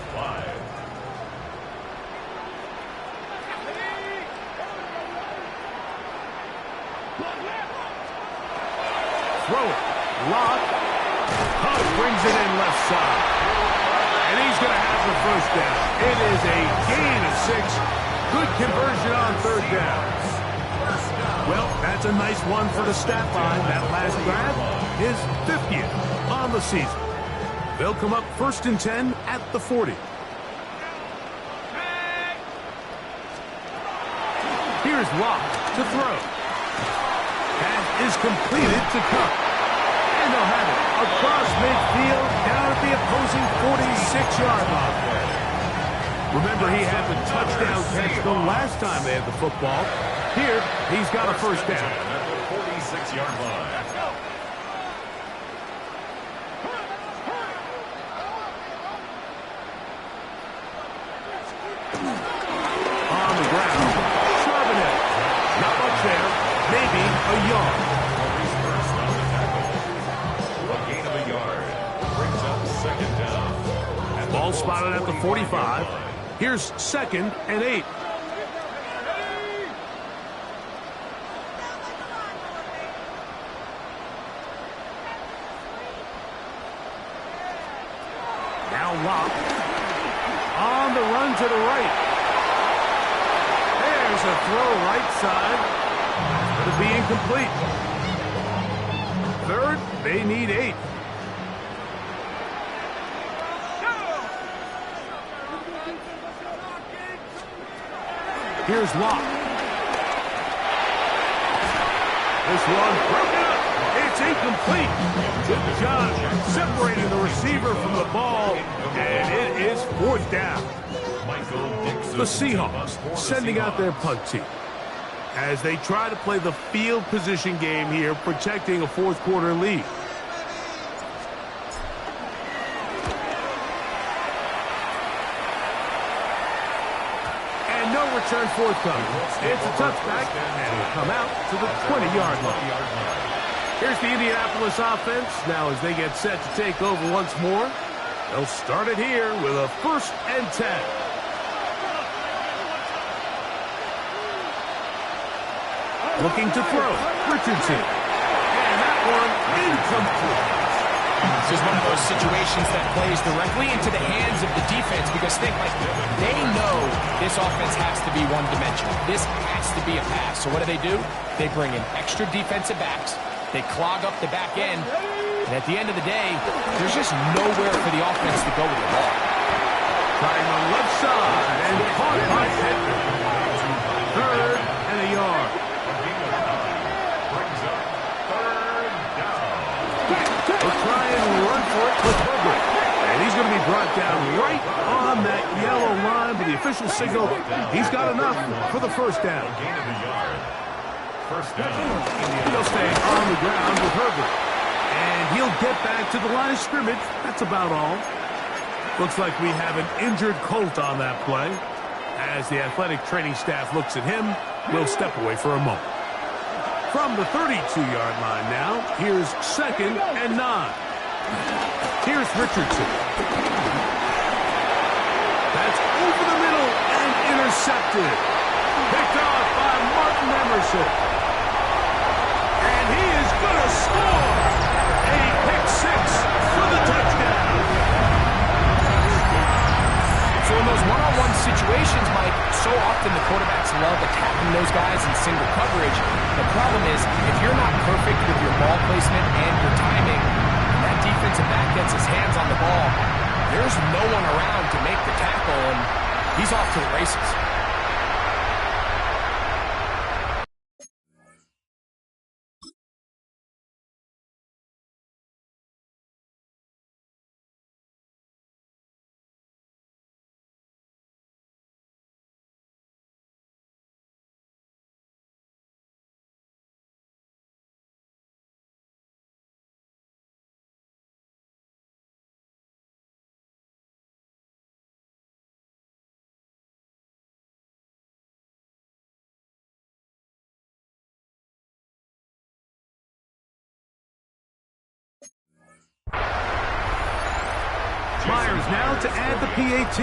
Throw it. Locke. Hunt brings it in left side. And he's going to have the first down. It is a gain of 6. Good conversion on third down. Well, that's a nice one for the stat line. That last grab is 50th on the season. They'll come up first and 10 at the 40. Here's Locke to throw. That is completed to Cup. And they'll have it across midfield down at the opposing 46-yard line. Remember, he had the touchdown catch the last time they had the football. Here, he's got a first down. At the 46-yard line. On the ground, Charbonnet. Not much there. Maybe a yard. Ball spotted at the 45. Here's second and 8. Now Locke. On the run to the right. There's a throw right side. It'll be incomplete. Third, they need 8. Here's Locke. This one broken up. It's incomplete. Good job separating the receiver from the ball, and it is 4th down. The Seahawks sending out their punt team as they try to play the field position game here, protecting a 4th quarter lead. Return forthcoming. It's a touchback, and will come out to the 20-yard line. Here's the Indianapolis offense. Now as they get set to take over once more, they'll start it here with a first and 10. Looking to throw. Richardson. And that one incomplete. This is one of those situations that plays directly into the hands of the defense because think like they know this offense has to be one-dimensional. This has to be a pass. So what do? They bring in extra defensive backs. They clog up the back end. And at the end of the day, there's just nowhere for the offense to go with the ball. Trying the left side and caught by Petner. 3rd and a yard. Brings up 3rd down. They'll try and run for it with Herbert. And he's going to be brought down right on that yellow line, but the official signal, he's got enough for the 1st down. Gain of a yard. 1st down. He'll stay on the ground with Herbert. And he'll get back to the line of scrimmage. That's about all. Looks like we have an injured Colt on that play. As the athletic training staff looks at him, we'll step away for a moment. From the 32-yard line now, here's 2nd and 9. Here's Richardson. That's over the middle and intercepted. Picked off by Martin Emerson. And he is going to score. A pick 6 for the touchdown. So in those one-on-one situations, Mike, so often the quarterbacks love attacking those guys in single coverage. The problem is, if you're not perfect with your ball placement and your timing, and that defensive back gets his hands on the ball, there's no one around to make the tackle, and he's off to the races. Myers now to add the PAT.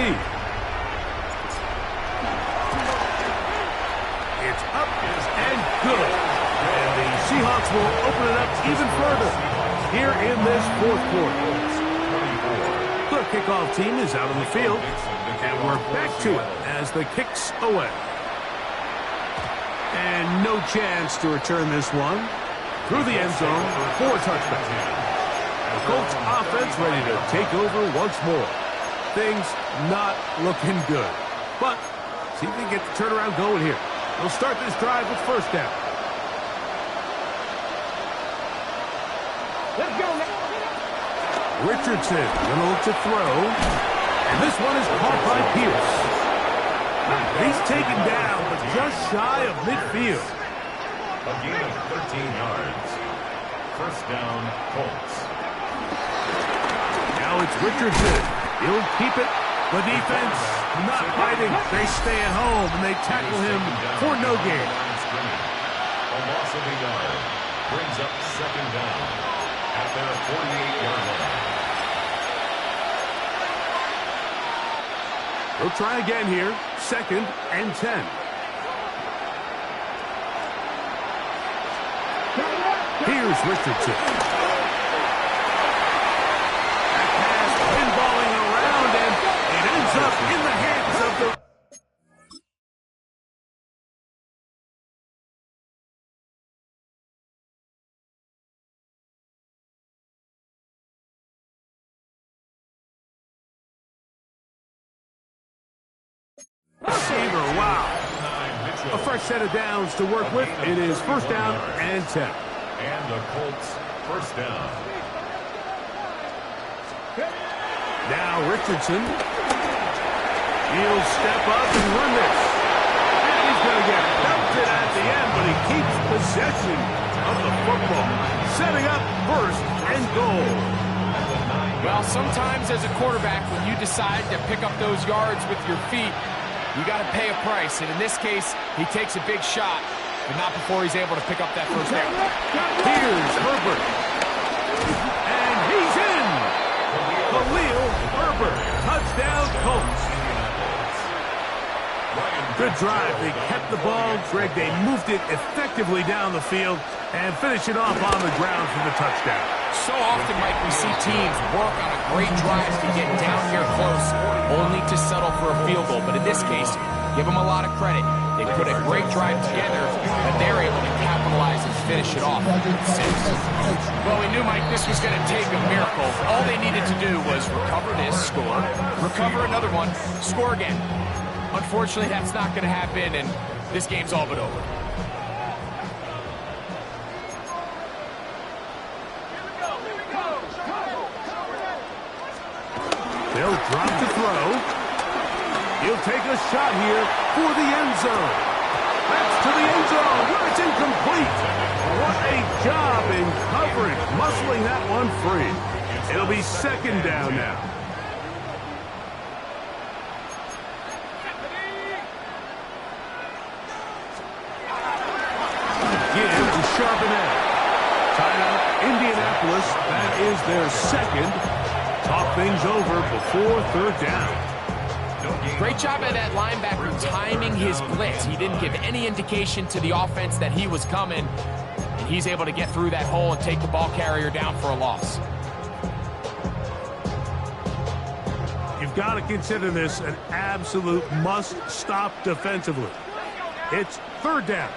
It's up and good. And the Seahawks will open it up even further here in this 4th quarter. The kickoff team is out on the field, and we're back to it as the kick's away. And no chance to return this one through the end zone for a touchdown. The Colts offense ready to take over once more. Things not looking good. But see if they get the turnaround going here. They'll start this drive with 1st down. Let's go, man. Richardson going to look to throw. And this one is caught by Pierce. He's taken down, but just shy of midfield. A gain of 13 yards. 1st down, Colts. Now it's Richardson. He'll keep it. The defense not fighting. They stay at home, and they tackle him for no gain. A loss of a yard. Brings up 2nd down at their 48-yard line. They'll try again here. 2nd and 10. Here's Richardson. Up in the hands of the... Receiver, wow. A fresh set of downs to work with. It is 1st down and 10. And the Colts 1st down. Now Richardson. He'll step up and run this. And he's going to get belted at the end, but he keeps possession of the football. Setting up 1st and goal. Well, sometimes as a quarterback, when you decide to pick up those yards with your feet, you got to pay a price. And in this case, he takes a big shot, but not before he's able to pick up that 1st down. Here's Herbert. And he's in. Khalil Herbert. Touchdown, Colts. Good drive. They kept the ball. Greg, they moved it effectively down the field and finish it off on the ground for the touchdown. So often, Mike, we see teams work on a great drive to get down here close, only to settle for a field goal. But in this case, Give them a lot of credit. They put a great drive together, but they're able to capitalize and finish it off with 6. Well, we knew, Mike, this was going to take a miracle. All they needed to do was recover this, score, recover another one, score again. Unfortunately, that's not going to happen, and this game's all but over. They'll drop to throw. He'll take a shot here for the end zone. That's to the end zone where it's incomplete. What a job in coverage, muscling that one free. It'll be second down now. Again to Charbonnet. Timeout, Indianapolis. That is their second. Talk things over before third down. Great job by that linebacker timing his blitz. He didn't give any indication to the offense that he was coming, and he's able to get through that hole and take the ball carrier down for a loss. You've got to consider this an absolute must-stop defensively. It's third down.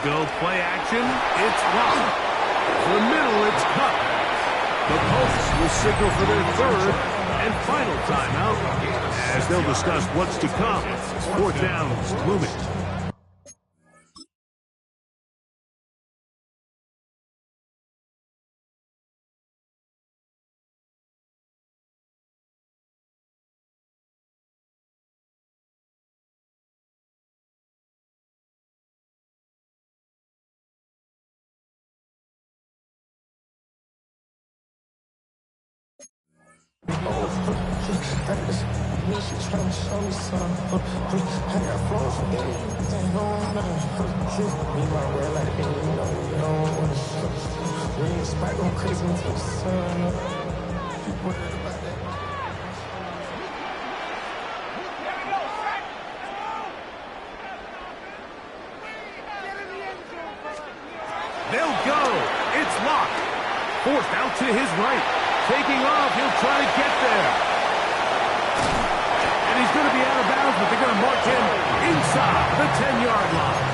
Go play action. It's locked. For the middle, it's cut. The Colts will signal for their third and final timeout as they'll discuss what's to come. Fourth down's looming. They'll go. It's locked. Forced out to his right. Taking off. He'll try to get there. And he's going to be out of bounds, but they're going to mark him inside the 10-yard line.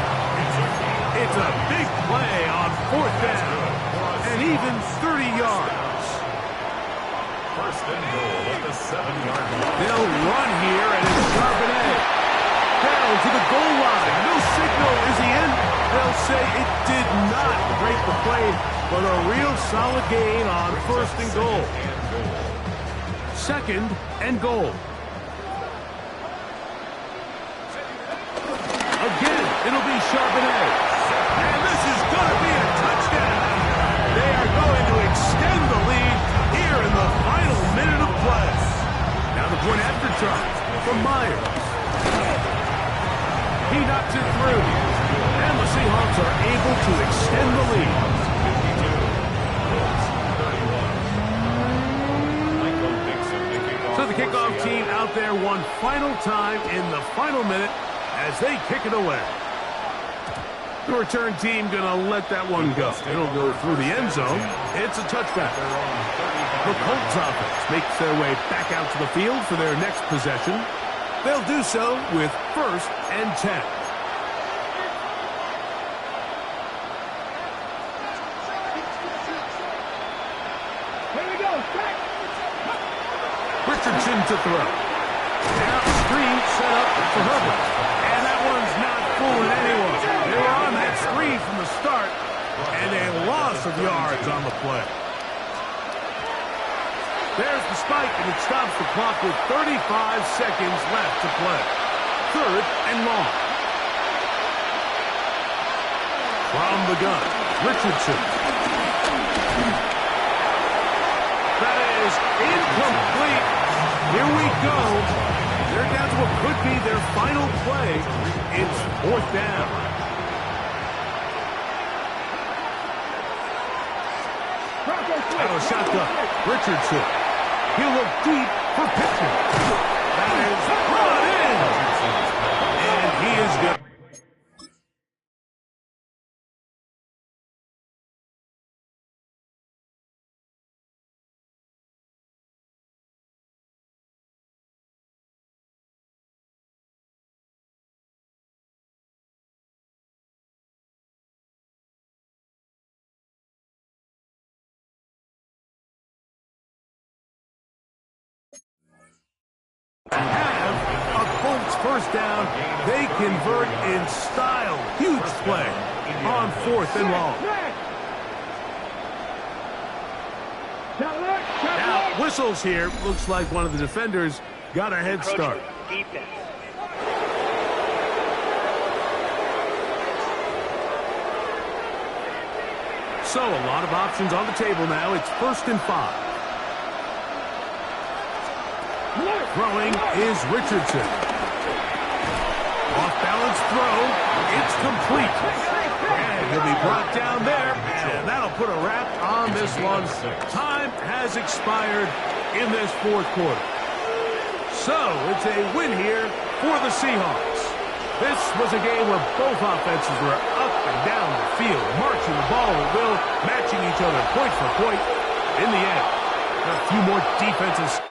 It's a big play on fourth down. And even 30 yards. First and goal at the 7-yard line. They'll run here, and it's Charbonnet. Down to the goal line. No signal. Is he in? They'll say it did not break the play, but a real solid gain on first and goal. Second and goal. Again, it'll be Charbonnet. And this is going to be a touchdown. They are going to extend the lead here in the final minute of play. Now the point after charge from Myers. He knocks it through. And the Seahawks are able to extend the lead. So the kickoff team out there one final time in the final minute as they kick it away. The return team going to let that one go. It'll go through the end zone. It's a touchback. The Colts offense makes their way back out to the field for their next possession. They'll do so with first and 10. Richardson to throw. Now screen set up for Herbert. And that one's not fooling anyone. They were on that screen from the start, and a loss of yards on the play. There's the spike, and it stops the clock with 35 seconds left to play. Third and long. From the gun, Richardson. That is incomplete. Here we go. They're down to what could be their final play. It's fourth down. Out of shotgun, Richardson. He'll look deep for Pittman. That is brought in. And he is good. first down. They convert in style. Huge play on 4th and long. Now, whistles here. Looks like one of the defenders got a head start. Defense. So, a lot of options on the table now. It's 1st and 5. Throwing is Richardson. Off-balance throw. It's complete. And he'll be brought down there. And that'll put a wrap on this one. Time has expired in this 4th quarter. So, it's a win here for the Seahawks. This was a game where both offenses were up and down the field, marching the ball at will, matching each other point for point. In the end, a few more defensive